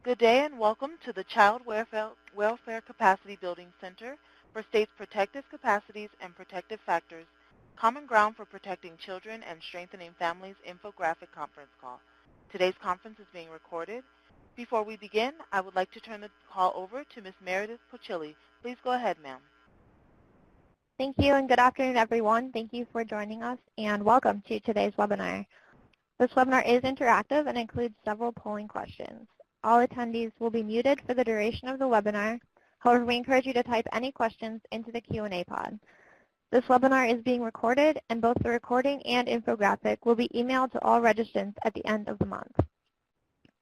Good day and welcome to the Child Welfare Capacity Building Center for States Protective Capacities and Protective Factors, Common Ground for Protecting Children and Strengthening Families infographic conference call. Today's conference is being recorded. Before we begin, I would like to turn the call over to Ms. Meredith Pochilli. Please go ahead, ma'am. Thank you and good afternoon, everyone. Thank you for joining us and welcome to today's webinar. This webinar is interactive and includes several polling questions. All attendees will be muted for the duration of the webinar. However, we encourage you to type any questions into the Q&A pod. This webinar is being recorded, and both the recording and infographic will be emailed to all registrants at the end of the month.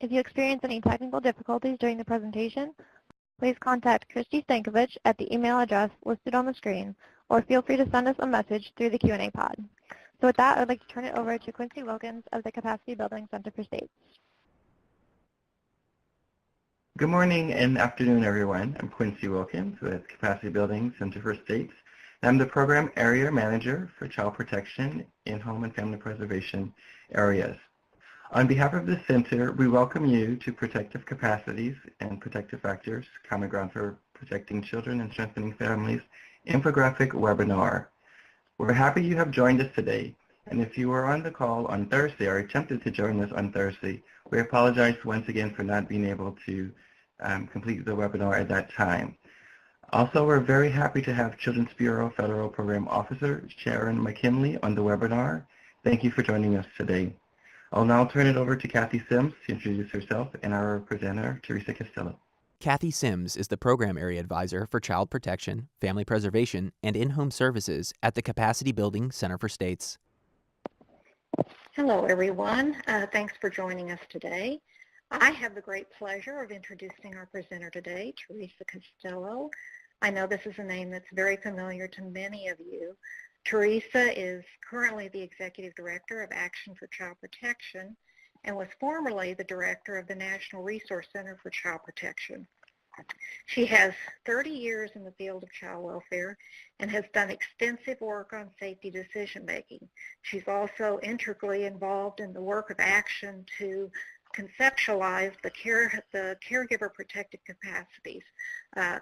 If you experience any technical difficulties during the presentation, please contact Christy Stankovich at the email address listed on the screen, or feel free to send us a message through the Q&A pod. So with that, I'd like to turn it over to Quincy Wilkins of the Capacity Building Center for States. Good morning and afternoon, everyone. I'm Quincy Wilkins with Capacity Building Center for States. I'm the Program Area Manager for Child Protection in Home and Family Preservation areas. On behalf of the Center, we welcome you to Protective Capacities and Protective Factors, Common Ground for Protecting Children and Strengthening Families infographic webinar. We're happy you have joined us today. And if you were on the call on Thursday or attempted to join us on Thursday, we apologize once again for not being able to complete the webinar at that time. Also, we're very happy to have Children's Bureau Federal Program Officer Sharon McKinley on the webinar. Thank you for joining us today. I'll now turn it over to Kathy Sims to introduce herself and our presenter, Theresa Costello. Kathy Sims is the Program Area Advisor for Child Protection, Family Preservation, and In-Home Services at the Capacity Building Center for States. Hello, everyone. Thanks for joining us today. I have the great pleasure of introducing our presenter today, Theresa Costello. I know this is a name that's very familiar to many of you. Theresa is currently the Executive Director of Action for Child Protection and was formerly the Director of the National Resource Center for Child Protection. She has 30 years in the field of child welfare and has done extensive work on safety decision-making. She's also integrally involved in the work of Action to conceptualize the caregiver protective capacities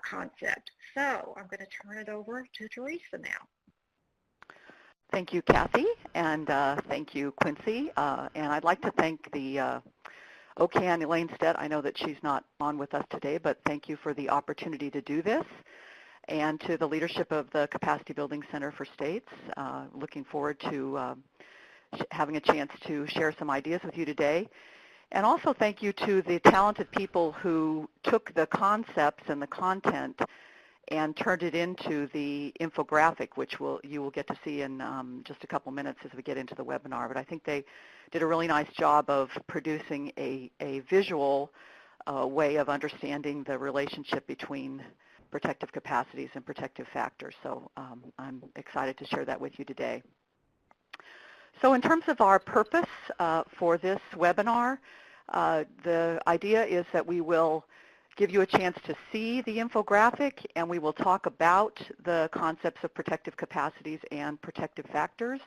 concept. So I'm going to turn it over to Theresa now. Thank you, Kathy, and thank you, Quincy. And I'd like to thank the OCAN, Elaine Stedt. I know that she's not on with us today, but thank you for the opportunity to do this. And to the leadership of the Capacity Building Center for States, looking forward to having a chance to share some ideas with you today. And also thank you to the talented people who took the concepts and the content and turned it into the infographic, which you will get to see in just a couple minutes as we get into the webinar. But I think they did a really nice job of producing a visual way of understanding the relationship between protective capacities and protective factors. So I'm excited to share that with you today. So in terms of our purpose for this webinar, the idea is that we will give you a chance to see the infographic, and we will talk about the concepts of protective capacities and protective factors.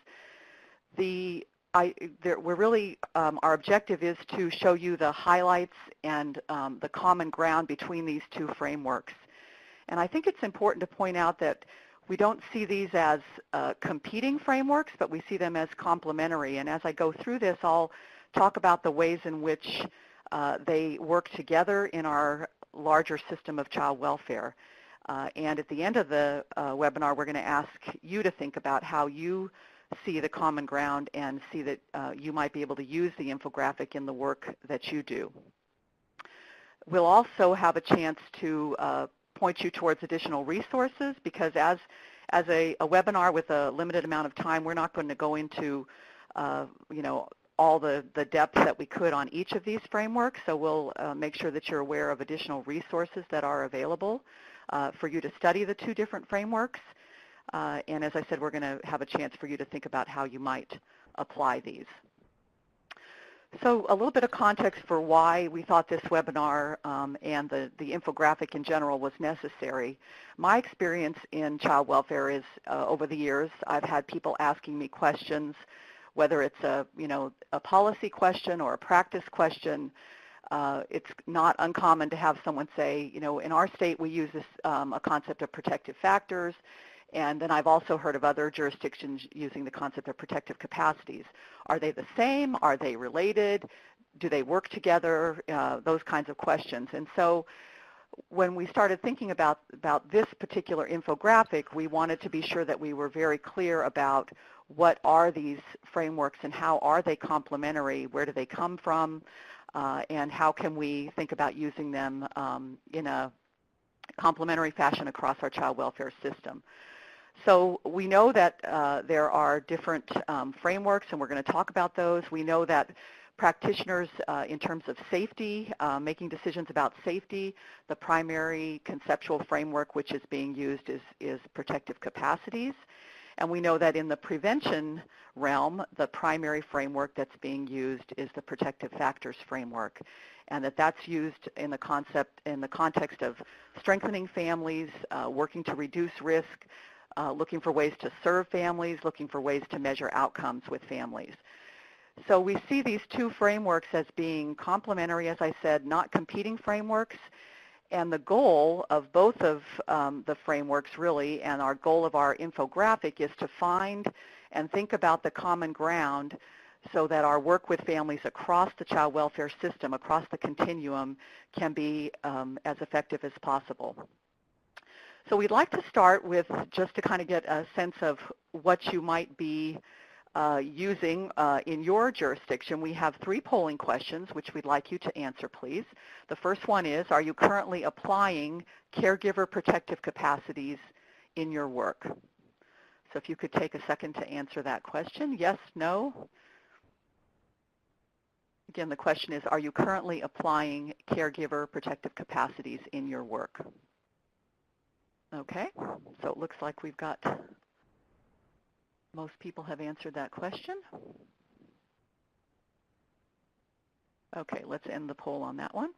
Our objective is to show you the highlights and the common ground between these two frameworks. And I think it's important to point out that we don't see these as competing frameworks, but we see them as complementary. And as I go through this, I'll talk about the ways in which they work together in our larger system of child welfare. And at the end of the webinar, we're going to ask you to think about how you see the common ground and see that you might be able to use the infographic in the work that you do. We'll also have a chance to point you towards additional resources, because as a webinar with a limited amount of time, we're not going to go into all the depth that we could on each of these frameworks. So we'll make sure that you're aware of additional resources that are available for you to study the two different frameworks. And as I said, we're going to have a chance for you to think about how you might apply these. So a little bit of context for why we thought this webinar and the infographic in general was necessary. My experience in child welfare is over the years, I've had people asking me questions, whether it's a policy question or a practice question, It's not uncommon to have someone say, in our state we use this a concept of protective factors, and then I've also heard of other jurisdictions using the concept of protective capacities. Are they the same? Are they related? Do they work together? Those kinds of questions. And so when we started thinking about this particular infographic, we wanted to be sure that we were very clear about what are these frameworks and how are they complementary, where do they come from, and how can we think about using them in a complementary fashion across our child welfare system. So we know that there are different frameworks, and we're going to talk about those. We know that practitioners, in terms of safety, making decisions about safety, the primary conceptual framework which is being used is protective capacities. And we know that in the prevention realm, the primary framework that's being used is the protective factors framework, and that's used in the context of strengthening families, working to reduce risk, looking for ways to serve families, looking for ways to measure outcomes with families. So we see these two frameworks as being complementary, as I said, not competing frameworks. And the goal of both of the frameworks really, and our goal of our infographic, is to find and think about the common ground so that our work with families across the child welfare system, across the continuum, can be as effective as possible. So we'd like to start with just to kind of get a sense of what you might be using in your jurisdiction. We have 3 polling questions which we'd like you to answer, please. The first one is, are you currently applying caregiver protective capacities in your work? So if you could take a second to answer that question. Yes, no? Again, the question is, are you currently applying caregiver protective capacities in your work? Okay, so it looks like we've got most people have answered that question. Okay, let's end the poll on that one.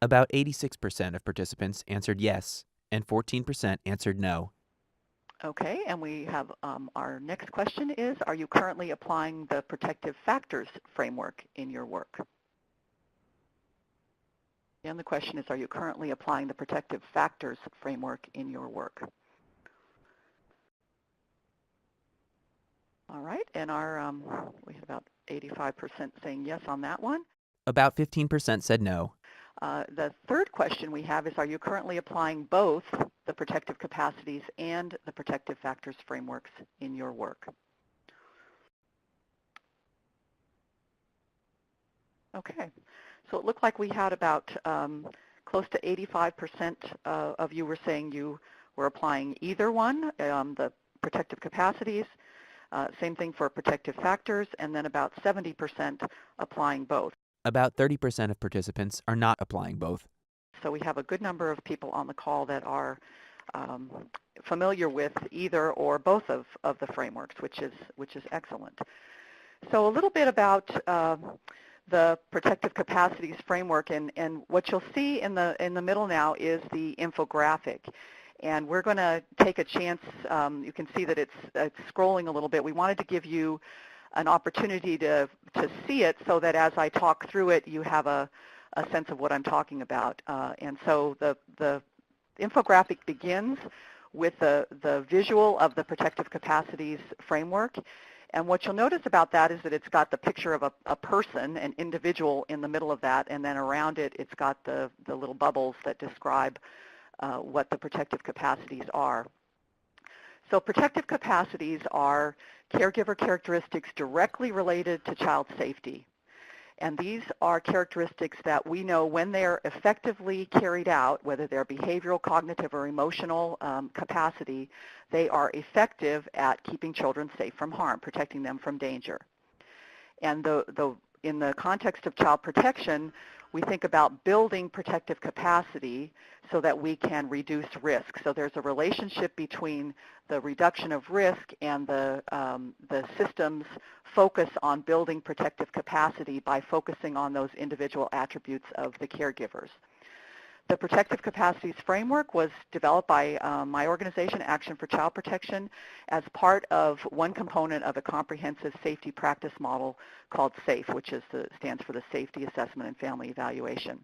About 86% of participants answered yes, and 14% answered no. Okay, and we have our next question is, are you currently applying the protective factors framework in your work? And the question is, are you currently applying the protective factors framework in your work? All right, and we had about 85% saying yes on that one. About 15% said no. The third question we have is, are you currently applying both the protective capacities and the protective factors frameworks in your work? Okay, so it looked like we had about close to 85% of you were saying you were applying either one, the protective capacities. Same thing for protective factors, and then about 70% applying both. About 30% of participants are not applying both. So we have a good number of people on the call that are familiar with either or both of the frameworks, which is excellent. So a little bit about the protective capacities framework, and what you'll see in the middle now is the infographic. And we're going to take a chance. You can see that it's scrolling a little bit. We wanted to give you an opportunity to see it so that as I talk through it, you have a sense of what I'm talking about. And so the infographic begins with the visual of the protective capacities framework. And what you'll notice about that is that it's got the picture of a person, an individual in the middle of that, and then around it, it's got the little bubbles that describe what the protective capacities are. So protective capacities are caregiver characteristics directly related to child safety. And these are characteristics that we know when they're effectively carried out, whether they're behavioral, cognitive, or emotional capacity, they are effective at keeping children safe from harm, protecting them from danger. And in the context of child protection, we think about building protective capacity so that we can reduce risk. So there's a relationship between the reduction of risk and the system's focus on building protective capacity by focusing on those individual attributes of the caregivers. The Protective Capacities Framework was developed by my organization, Action for Child Protection, as part of one component of a comprehensive safety practice model called SAFE, which stands for the Safety Assessment and Family Evaluation.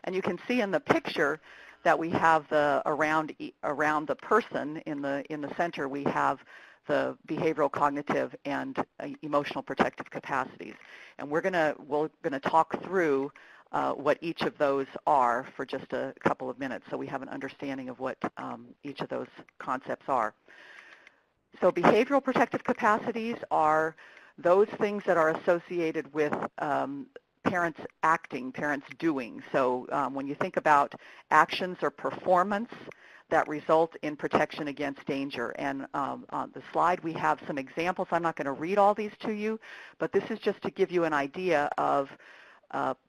And you can see in the picture that we have around the person in the center, we have the behavioral, cognitive, and emotional protective capacities. And we're going to talk through what each of those are for just a couple of minutes so we have an understanding of what each of those concepts are. So behavioral protective capacities are those things that are associated with parents acting, parents doing. So when you think about actions or performance that result in protection against danger. And on the slide we have some examples. I'm not going to read all these to you, but this is just to give you an idea of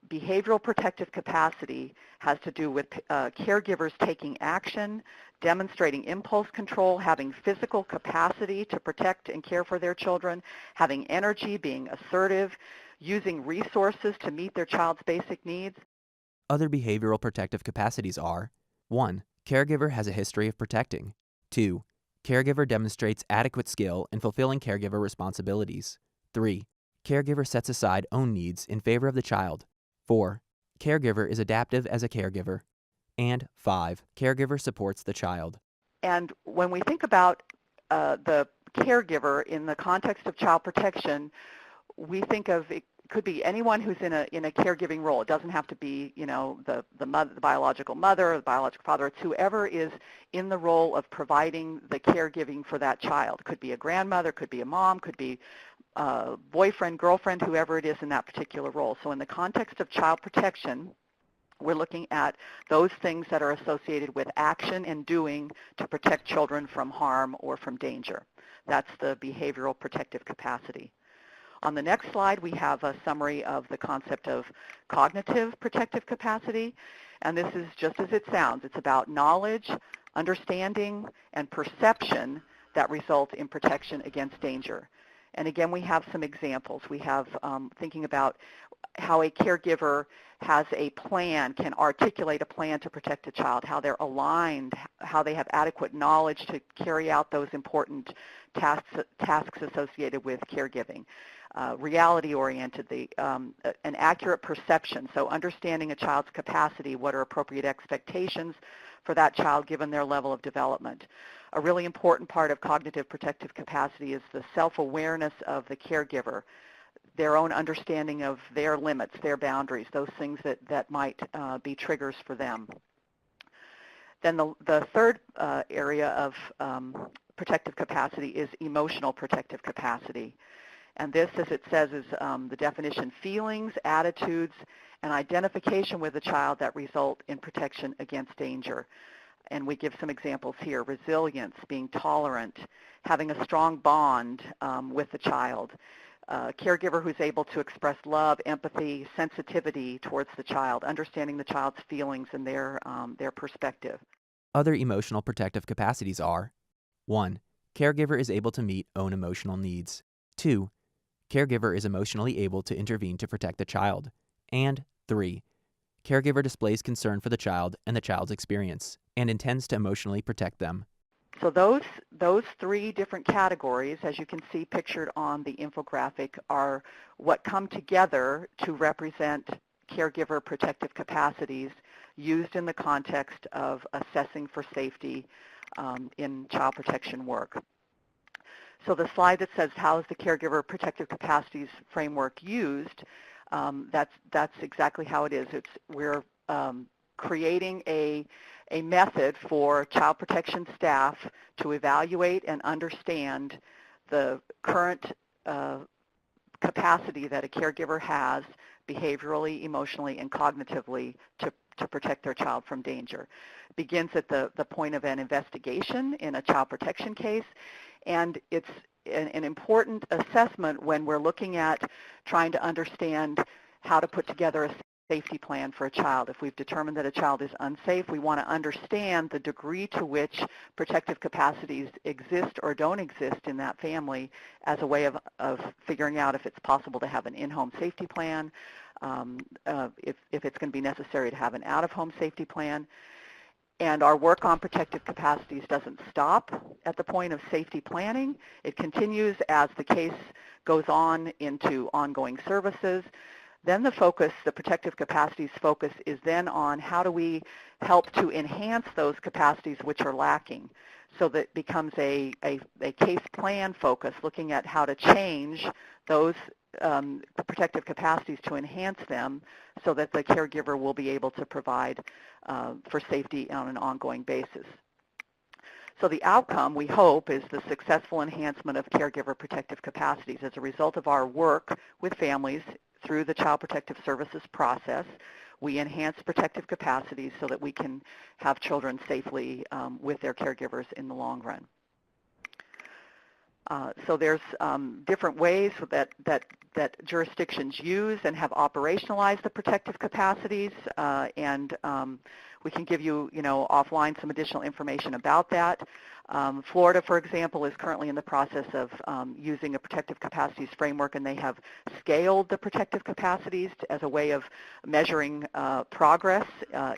behavioral protective capacity has to do with caregivers taking action, demonstrating impulse control, having physical capacity to protect and care for their children, having energy, being assertive, using resources to meet their child's basic needs. Other behavioral protective capacities are 1. Caregiver has a history of protecting. 2. Caregiver demonstrates adequate skill in fulfilling caregiver responsibilities. 3. Caregiver sets aside own needs in favor of the child. 4. Caregiver is adaptive as a caregiver. And 5. Caregiver supports the child. And when we think about the caregiver in the context of child protection, we think of it could be anyone who's in a caregiving role. It doesn't have to be, you know, the biological mother or the biological father. It's whoever is in the role of providing the caregiving for that child. Could be a grandmother, could be a mom, could be boyfriend, girlfriend, whoever it is in that particular role. So in the context of child protection, we're looking at those things that are associated with action and doing to protect children from harm or from danger. That's the behavioral protective capacity. On the next slide, we have a summary of the concept of cognitive protective capacity, and this is just as it sounds. It's about knowledge, understanding, and perception that result in protection against danger. And again, we have some examples. We have thinking about how a caregiver has a plan, can articulate a plan to protect a child, how they're aligned, how they have adequate knowledge to carry out those important tasks associated with caregiving. Reality-oriented, an accurate perception, so understanding a child's capacity, what are appropriate expectations for that child given their level of development. A really important part of cognitive protective capacity is the self-awareness of the caregiver, their own understanding of their limits, their boundaries, those things that might be triggers for them. Then the third area of protective capacity is emotional protective capacity. And this, as it says, is the definition: feelings, attitudes, and identification with the child that result in protection against danger. And we give some examples here: resilience, being tolerant, having a strong bond with the child, caregiver who's able to express love, empathy, sensitivity towards the child, understanding the child's feelings and their perspective. Other emotional protective capacities are 1. Caregiver is able to meet own emotional needs. 2. Caregiver is emotionally able to intervene to protect the child. And 3. Caregiver displays concern for the child and the child's experience and intends to emotionally protect them. So those three different categories, as you can see pictured on the infographic, are what come together to represent caregiver protective capacities used in the context of assessing for safety in child protection work. So the slide that says how is the caregiver protective capacities framework used, that's exactly how it is. We're creating a method for child protection staff to evaluate and understand the current capacity that a caregiver has behaviorally, emotionally, and cognitively to protect their child from danger. It begins at the point of an investigation in a child protection case, and it's an important assessment when we're looking at trying to understand how to put together a safety plan for a child. If we've determined that a child is unsafe, we want to understand the degree to which protective capacities exist or don't exist in that family as a way of figuring out if it's possible to have an in-home safety plan, if it's going to be necessary to have an out-of-home safety plan. And our work on protective capacities doesn't stop at the point of safety planning. It continues as the case goes on into ongoing services. Then the focus, the protective capacities focus, is then on how do we help to enhance those capacities which are lacking, so that it becomes a case plan focus, looking at how to change those protective capacities to enhance them so that the caregiver will be able to provide for safety on an ongoing basis. So the outcome, we hope, is the successful enhancement of caregiver protective capacities as a result of our work with families through the Child Protective Services process. We enhance protective capacities so that we can have children safely with their caregivers in the long run. So there's different ways that jurisdictions use and have operationalized the protective capacities, and we can give you, offline some additional information about that. Florida, for example, is currently in the process of using a protective capacities framework, and they have scaled the protective capacities as a way of measuring progress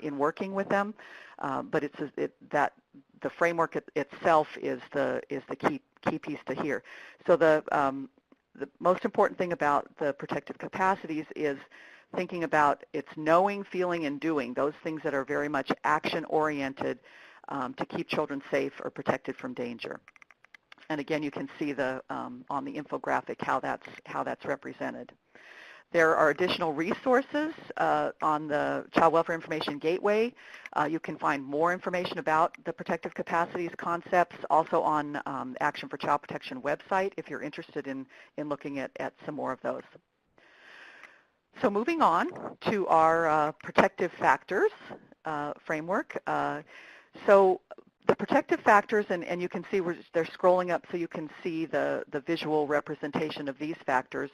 in working with them. But the framework itself is the key piece to here. So the most important thing about the protective capacities is thinking about its knowing, feeling, and doing, those things that are very much action-oriented to keep children safe or protected from danger. And again, you can see on the infographic how that's represented. There are additional resources on the Child Welfare Information Gateway. You can find more information about the protective capacities concepts, also on Action for Child Protection website if you're interested in looking at some more of those. So moving on to our protective factors framework. So the protective factors, and you can see they're scrolling up so you can see the visual representation of these factors.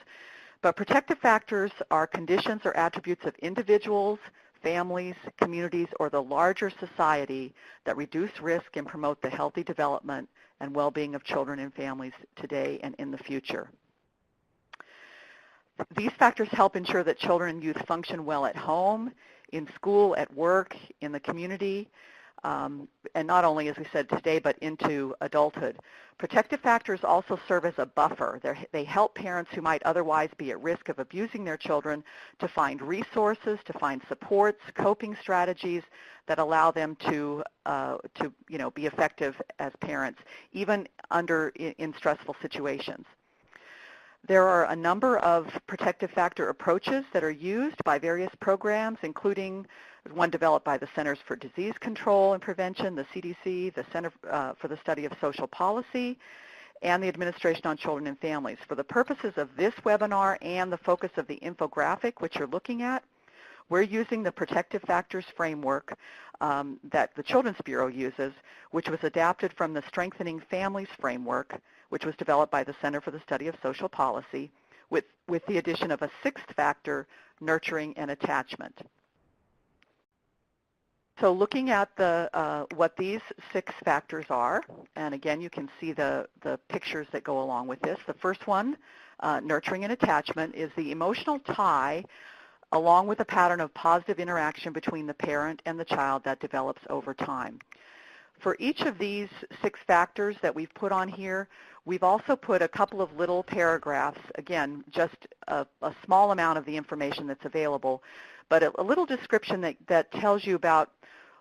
But protective factors are conditions or attributes of individuals, families, communities, or the larger society that reduce risk and promote the healthy development and well-being of children and families today and in the future. These factors help ensure that children and youth function well at home, in school, at work, in the community, and not only, as we said today, but into adulthood. Protective factors also serve as a buffer. They help parents who might otherwise be at risk of abusing their children to find resources, to find supports, coping strategies that allow them to be effective as parents, even in stressful situations. There are a number of protective factor approaches that are used by various programs, including one developed by the Centers for Disease Control and Prevention, the CDC, the Center for the Study of Social Policy, and the Administration on Children and Families. For the purposes of this webinar and the focus of the infographic, which you're looking at, we're using the protective factors framework that the Children's Bureau uses, which was adapted from the Strengthening Families framework, which was developed by the Center for the Study of Social Policy, with the addition of a sixth factor, nurturing and attachment. So looking at what these six factors are, and again, you can see the pictures that go along with this. The first one, nurturing and attachment, is the emotional tie along with a pattern of positive interaction between the parent and the child that develops over time. For each of these six factors that we've put on here, we've also put a couple of little paragraphs, again, just a small amount of the information that's available, but a little description that tells you about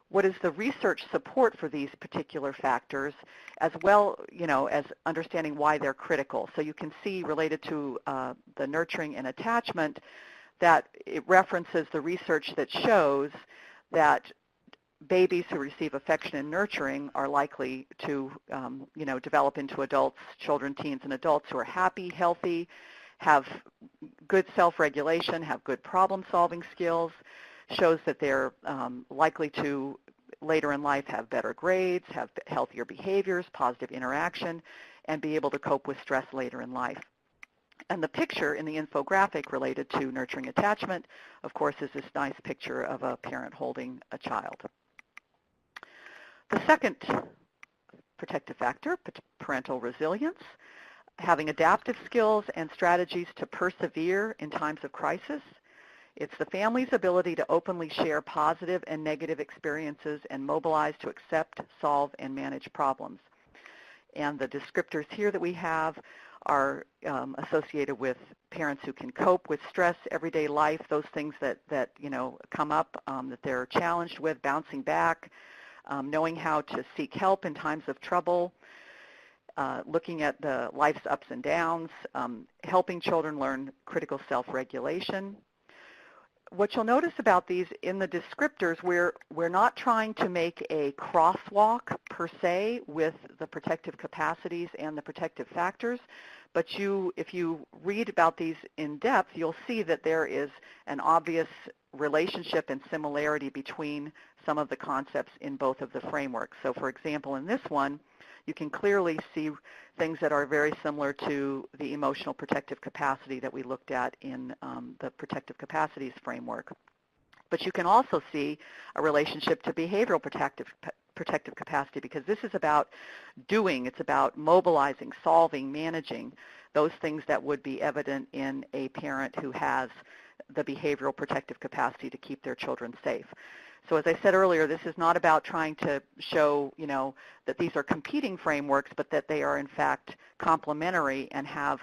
what is the research support for these particular factors, as well as understanding why they're critical. So you can see, related to the nurturing and attachment, that it references the research that shows that babies who receive affection and nurturing are likely to develop into adults, children, teens, and adults who are happy, healthy, have good self-regulation, have good problem-solving skills, shows that they're likely to, later in life, have better grades, have healthier behaviors, positive interaction, and be able to cope with stress later in life. And the picture in the infographic related to nurturing attachment, of course, is this nice picture of a parent holding a child. The second protective factor, parental resilience, having adaptive skills and strategies to persevere in times of crisis. It's the family's ability to openly share positive and negative experiences and mobilize to accept, solve, and manage problems. And the descriptors here that we have are associated with parents who can cope with stress, everyday life, those things that come up that they're challenged with, bouncing back, knowing how to seek help in times of trouble, looking at the life's ups and downs, helping children learn critical self-regulation. What you'll notice about these in the descriptors, we're not trying to make a crosswalk per se with the protective capacities and the protective factors, but if you read about these in depth, you'll see that there is an obvious relationship and similarity between some of the concepts in both of the frameworks. So for example, in this one, you can clearly see things that are very similar to the emotional protective capacity that we looked at in the protective capacities framework. But you can also see a relationship to behavioral protective capacity, because this is about doing, it's about mobilizing, solving, managing, those things that would be evident in a parent who has the behavioral protective capacity to keep their children safe. So as I said earlier, this is not about trying to show, that these are competing frameworks, but that they are in fact complementary and have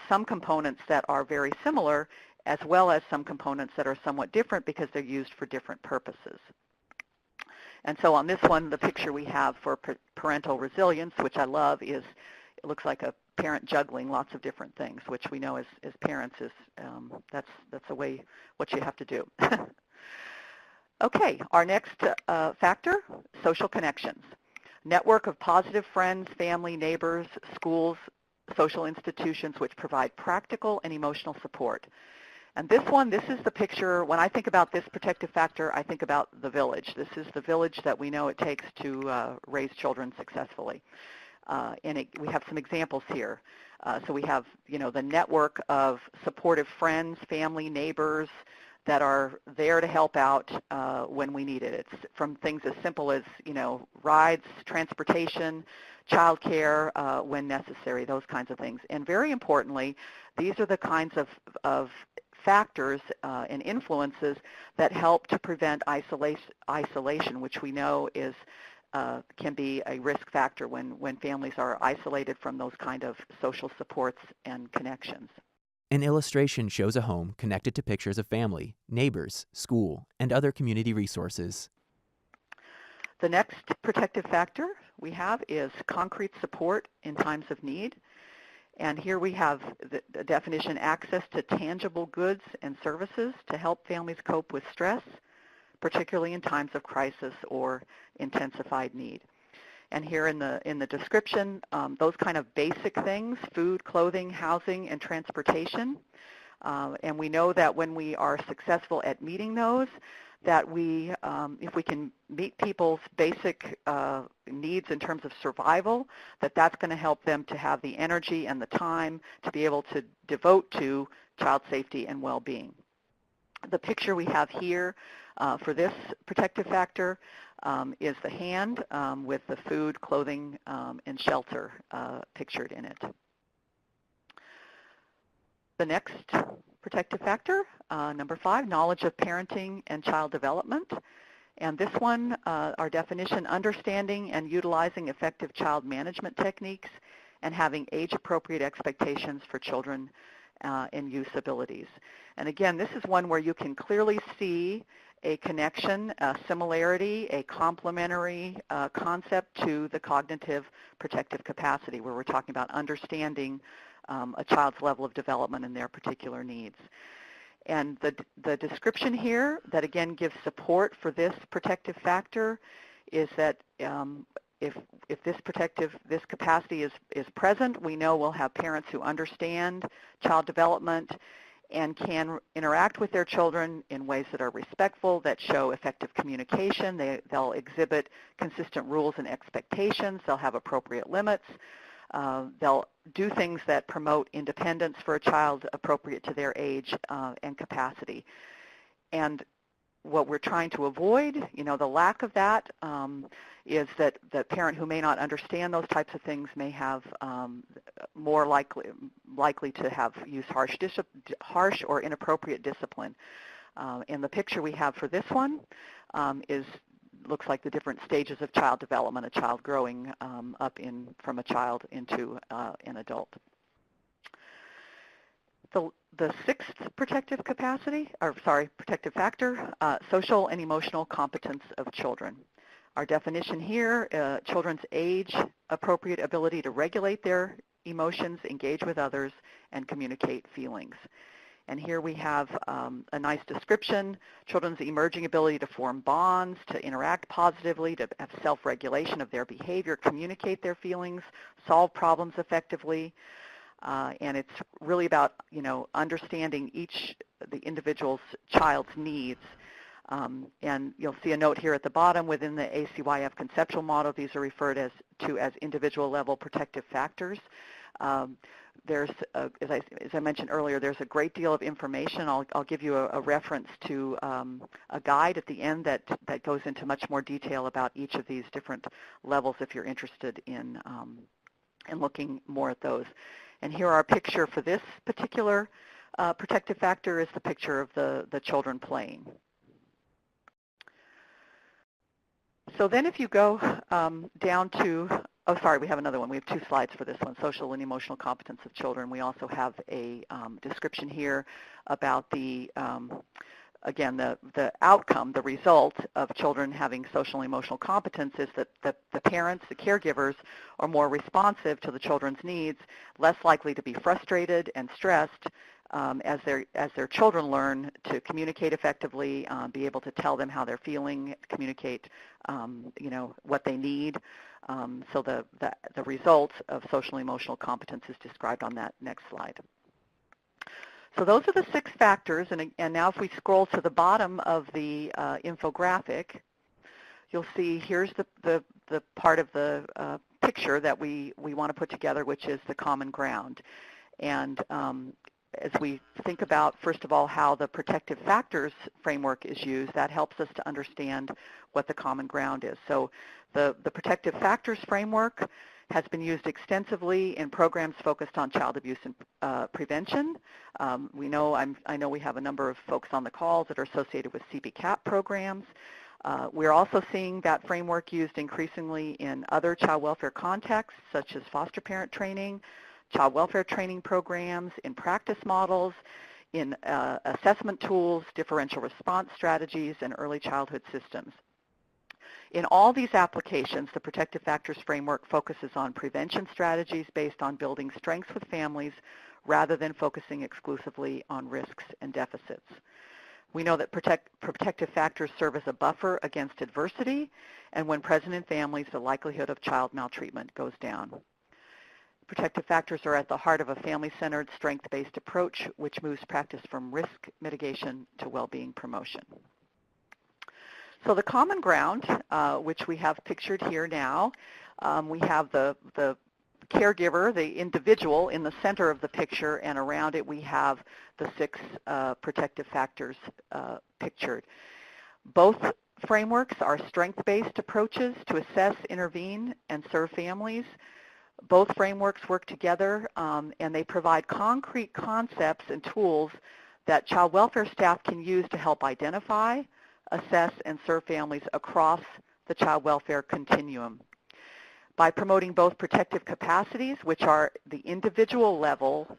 some components that are very similar, as well as some components that are somewhat different because they're used for different purposes. And so on this one, the picture we have for parental resilience, which I love, is it looks like a parent juggling lots of different things, which we know as parents is that's a way what you have to do. Okay, our next factor, social connections. Network of positive friends, family, neighbors, schools, social institutions which provide practical and emotional support. And this is the picture, when I think about this protective factor, I think about the village. This is the village that we know it takes to raise children successfully. We have some examples here. So we have, the network of supportive friends, family, neighbors, that are there to help out when we need it. It's from things as simple as, rides, transportation, childcare when necessary, those kinds of things. And very importantly, these are the kinds of factors and influences that help to prevent isolation, which we know is can be a risk factor when families are isolated from those kind of social supports and connections. An illustration shows a home connected to pictures of family, neighbors, school, and other community resources. The next protective factor we have is concrete support in times of need. And here we have the definition, access to tangible goods and services to help families cope with stress, particularly in times of crisis or intensified need. And here in the description, those kind of basic things, food, clothing, housing, and transportation. And we know that when we are successful at meeting those, that if we can meet people's basic needs in terms of survival, that's going to help them to have the energy and the time to be able to devote to child safety and well-being. The picture we have here for this protective factor is the hand with the food, clothing, and shelter pictured in it. The next protective factor, number 5, knowledge of parenting and child development. And this one, our definition, understanding and utilizing effective child management techniques and having age-appropriate expectations for children and use abilities. And again, this is one where you can clearly see a connection, a similarity, a complementary concept to the cognitive protective capacity, where we're talking about understanding a child's level of development and their particular needs. And the description here that again gives support for this protective factor is that if this capacity is present, we know we'll have parents who understand child development and can interact with their children in ways that are respectful, that show effective communication. They'll exhibit consistent rules and expectations. They'll have appropriate limits. They'll do things that promote independence for a child appropriate to their age and capacity. And what we're trying to avoid, the lack of that, is that the parent who may not understand those types of things may have more likely to have use harsh or inappropriate discipline. And the picture we have for this one looks like the different stages of child development, a child growing up from a child into an adult. The sixth protective factor, social and emotional competence of children. Our definition here, children's age-appropriate ability to regulate their emotions, engage with others, and communicate feelings. And here we have a nice description, children's emerging ability to form bonds, to interact positively, to have self-regulation of their behavior, communicate their feelings, solve problems effectively. And it's really about, understanding the individual's child's needs. And you'll see a note here at the bottom within the ACYF conceptual model. These are referred to as individual level protective factors. There's, as I mentioned earlier, there's a great deal of information. I'll give you a reference to a guide at the end that goes into much more detail about each of these different levels if you're interested in looking more at those. And here our picture for this particular protective factor is the picture of the children playing. So then if you go down to, we have another one. We have two slides for this one, social and emotional competence of children. We also have a description here about again, the outcome, the result of children having social and emotional competence is that the parents, the caregivers, are more responsive to the children's needs, less likely to be frustrated and stressed as their children learn to communicate effectively, be able to tell them how they're feeling, communicate, what they need. So the result of social and emotional competence is described on that next slide. So those are the 6 factors, and now if we scroll to the bottom of the infographic, you'll see here's the part of the picture that we want to put together, which is the common ground. And as we think about, first of all, how the protective factors framework is used, that helps us to understand what the common ground is. So the protective factors framework has been used extensively in programs focused on child abuse and prevention. I know we have a number of folks on the calls that are associated with CBCAP programs. We're also seeing that framework used increasingly in other child welfare contexts, such as foster parent training, child welfare training programs, in practice models, in assessment tools, differential response strategies, and early childhood systems. In all these applications, the Protective Factors Framework focuses on prevention strategies based on building strengths with families rather than focusing exclusively on risks and deficits. We know that protective factors serve as a buffer against adversity, and when present in families, the likelihood of child maltreatment goes down. Protective factors are at the heart of a family-centered, strength-based approach, which moves practice from risk mitigation to well-being promotion. So the common ground, which we have pictured here now, we have the caregiver, the individual, in the center of the picture, and around it we have the 6 protective factors pictured. Both frameworks are strength-based approaches to assess, intervene, and serve families. Both frameworks work together, and they provide concrete concepts and tools that child welfare staff can use to help identify, assess, and serve families across the child welfare continuum. By promoting both protective capacities, which are the individual level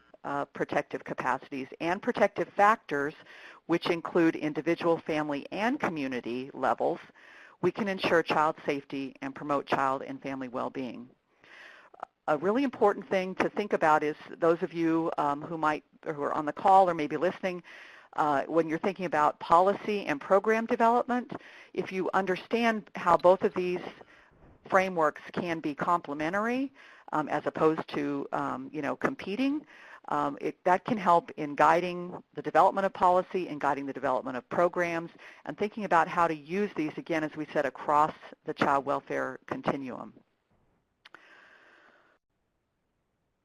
protective capacities, and protective factors, which include individual, family, and community levels, we can ensure child safety and promote child and family well-being. A really important thing to think about is those of you who are on the call or maybe listening, when you're thinking about policy and program development, if you understand how both of these frameworks can be complementary as opposed to competing, that can help in guiding the development of policy and guiding the development of programs and thinking about how to use these, again, as we said, across the child welfare continuum.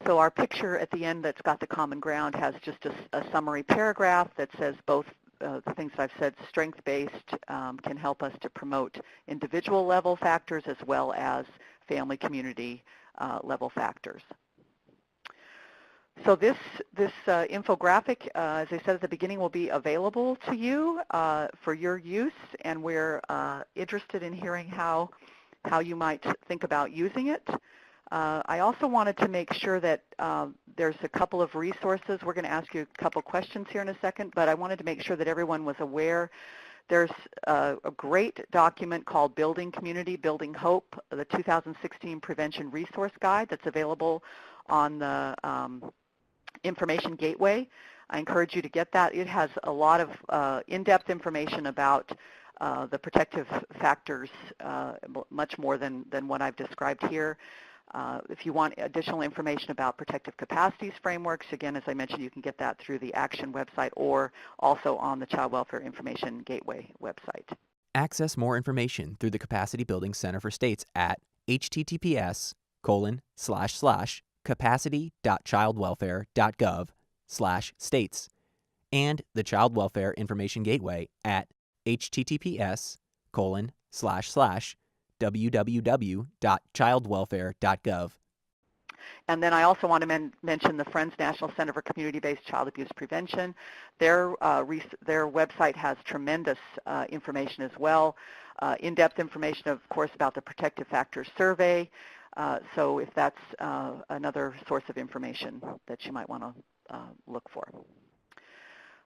So our picture at the end that's got the common ground has just a summary paragraph that says both the things that I've said, strength-based can help us to promote individual level factors as well as family community level factors. So this infographic, as I said at the beginning, will be available to you for your use, and we're interested in hearing how you might think about using it. I also wanted to make sure that there's a couple of resources. We're going to ask you a couple questions here in a second, but I wanted to make sure that everyone was aware. There's a great document called Building Community, Building Hope, the 2016 Prevention Resource Guide that's available on the Information Gateway. I encourage you to get that. It has a lot of in-depth information about the protective factors, much more than what I've described here. If you want additional information about protective capacities frameworks, again, as I mentioned, you can get that through the Action website or also on the Child Welfare Information Gateway website. Access more information through the Capacity Building Center for States at https://capacity.childwelfare.gov/states and the Child Welfare Information Gateway at https://www.childwelfare.gov. And then I also want to mention the Friends National Center for Community-Based Child Abuse Prevention. Their website has tremendous information as well, in-depth information, of course, about the Protective Factors Survey. So if that's another source of information that you might want to look for.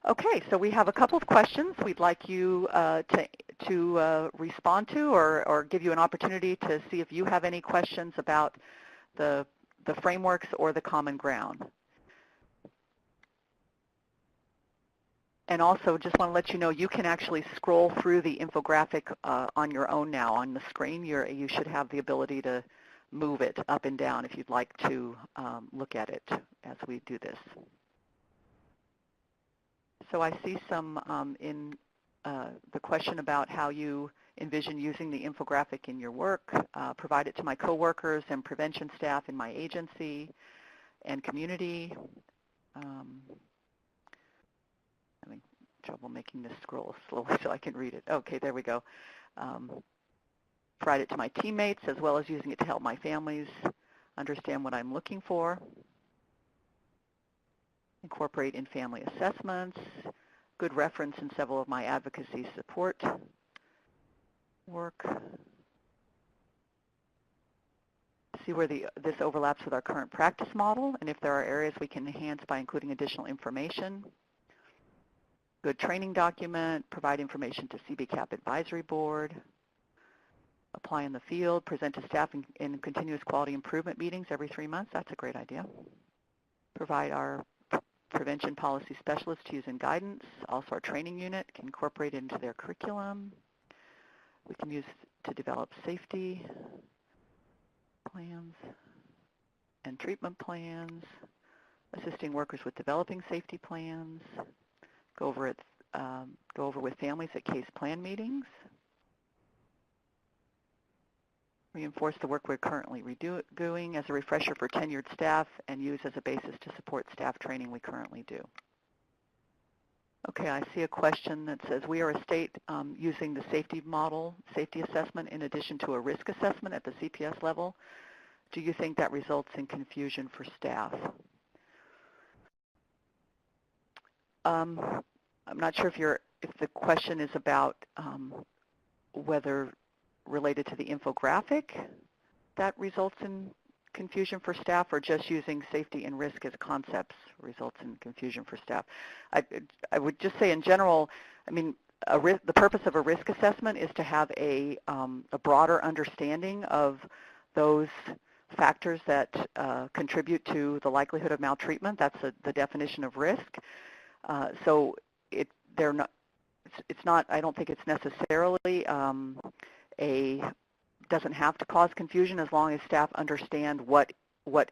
Okay, so we have a couple of questions we'd like you to respond to, or give you an opportunity to see if you have any questions about the frameworks or the common ground. And also just want to let you know you can actually scroll through the infographic on your own now on the screen. You should have the ability to move it up and down if you'd like to look at it as we do this. So I see some in the question about how you envision using the infographic in your work, provide it to my coworkers and prevention staff in my agency and community. Having trouble making this scroll slowly so I can read it. Okay, there we go. Provide it to my teammates as well as using it to help my families understand what I'm looking for. Incorporate in family assessments, good reference in several of my advocacy support work. See where this overlaps with our current practice model and if there are areas we can enhance by including additional information. Good training document, provide information to CBCAP Advisory Board. Apply in the field, present to staff in continuous quality improvement meetings every 3 months. That's a great idea. Provide our prevention policy specialists to use in guidance. Also our training unit can incorporate it into their curriculum. We can use to develop safety plans and treatment plans, assisting workers with developing safety plans, go over with families at case plan meetings, reinforce the work we're currently doing as a refresher for tenured staff and use as a basis to support staff training we currently do. Okay, I see a question that says, we are a state using the safety model, safety assessment, in addition to a risk assessment at the CPS level. Do you think that results in confusion for staff? I'm not sure if the question is about whether related to the infographic that results in confusion for staff, or just using safety and risk as concepts results in confusion for staff. I would just say in general, I mean, the purpose of a risk assessment is to have a broader understanding of those factors that contribute to the likelihood of maltreatment. That's the definition of risk. So it's not, I don't think it's necessarily doesn't have to cause confusion as long as staff understand what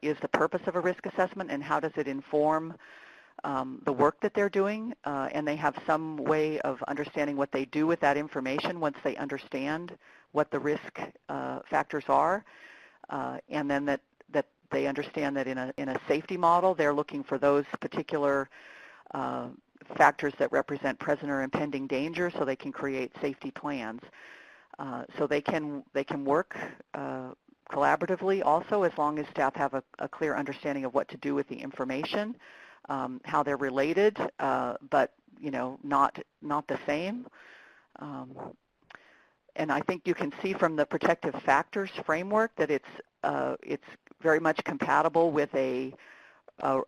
is the purpose of a risk assessment and how does it inform the work that they're doing, and they have some way of understanding what they do with that information once they understand what the risk factors are, and then that they understand that in a safety model, they're looking for those particular factors that represent present or impending danger, so they can create safety plans. So they can work collaboratively also, as long as staff have a clear understanding of what to do with the information, how they're related, but not the same. And I think you can see from the protective factors framework that it's very much compatible with a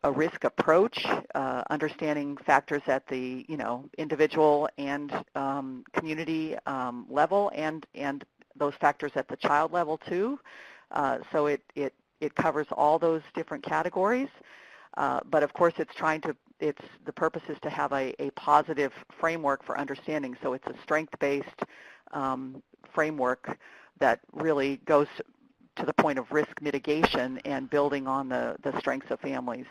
risk approach, understanding factors at the individual and community level, and those factors at the child level too. So it covers all those different categories. But of course, the purpose is to have a positive framework for understanding. So it's a strength-based framework that really goes to the point of risk mitigation and building on the strengths of families.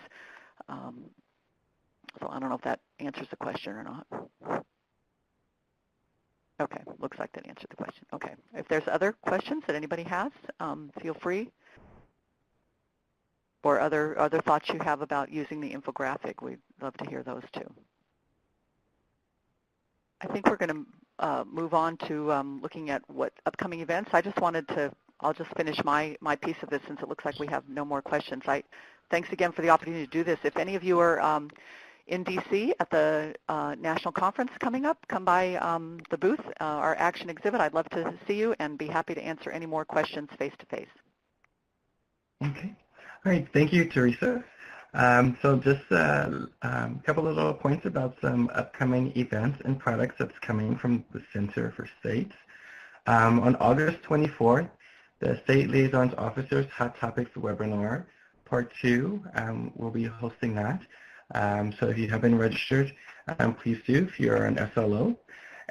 So I don't know if that answers the question or not. Okay, looks like that answered the question. Okay, if there's other questions that anybody has, feel free. Or other thoughts you have about using the infographic, we'd love to hear those too. I think we're going to move on to looking at what upcoming events. I'll just finish my piece of this, since it looks like we have no more questions. Thanks again for the opportunity to do this. If any of you are in DC at the national conference coming up, come by the booth, our action exhibit. I'd love to see you and be happy to answer any more questions face-to-face. Okay. All right. Thank you, Theresa. So just a couple of little points about some upcoming events and products that's coming from the Center for States. On August 24th, the State Liaisons Officers Hot Topics webinar, Part 2, we'll be hosting that. So if you haven't registered, please do if you're an SLO.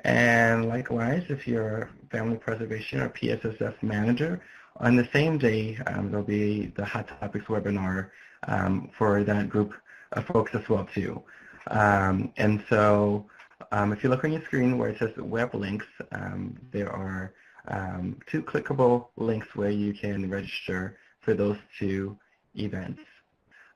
And likewise, if you're a Family Preservation or PSSF manager, on the same day, there'll be the Hot Topics webinar for that group of folks as well too. And so if you look on your screen where it says web links, there are 2 clickable links where you can register for those 2 events.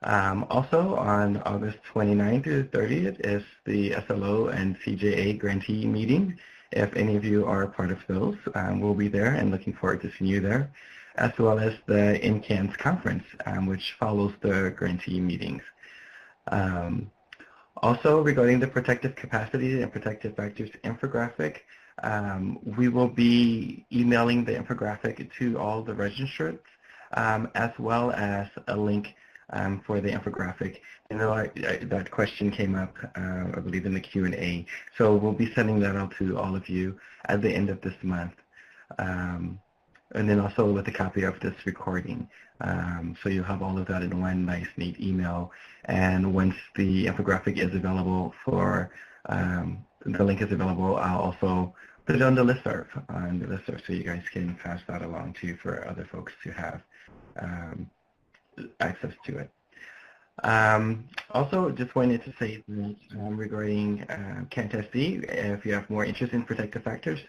Also on August 29th through the 30th is the SLO and CJA grantee meeting. If any of you are a part of those, we'll be there and looking forward to seeing you there, as well as the NCANS conference, which follows the grantee meetings. Also, regarding the protective capacities and protective factors infographic, we will be emailing the infographic to all the registrants, as well as a link for the infographic. You know, that question came up, I believe, in the Q&A. So we'll be sending that out to all of you at the end of this month. And then also with a copy of this recording. So you'll have all of that in one nice, neat email. And once the infographic is available the link is available, I'll also put it on the listserv, so you guys can pass that along too for other folks to have access to it. Also, just wanted to say that regarding CANTSD, if you have more interest in protective factors,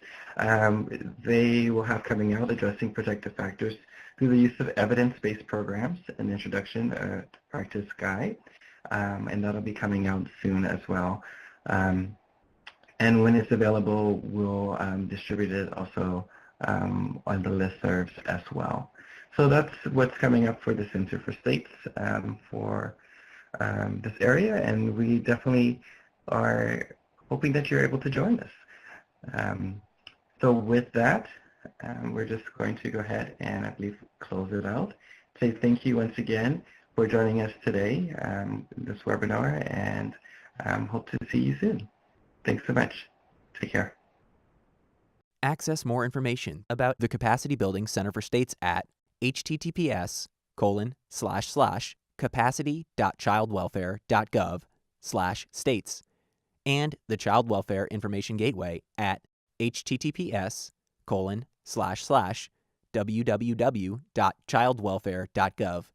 they will have coming out addressing protective factors through the use of evidence-based programs, an introduction to practice guide, and that'll be coming out soon as well. And when it's available, we'll distribute it also on the listservs as well. So that's what's coming up for the Center for States for this area, and we definitely are hoping that you're able to join us. So with that, we're just going to go ahead and, I believe, close it out. Say thank you once again for joining us today in this webinar, and hope to see you soon. Thanks so much. Take care. Access more information about the Capacity Building Center for States at https://capacity.childwelfare.gov/states and the Child Welfare Information Gateway at https://www.childwelfare.gov.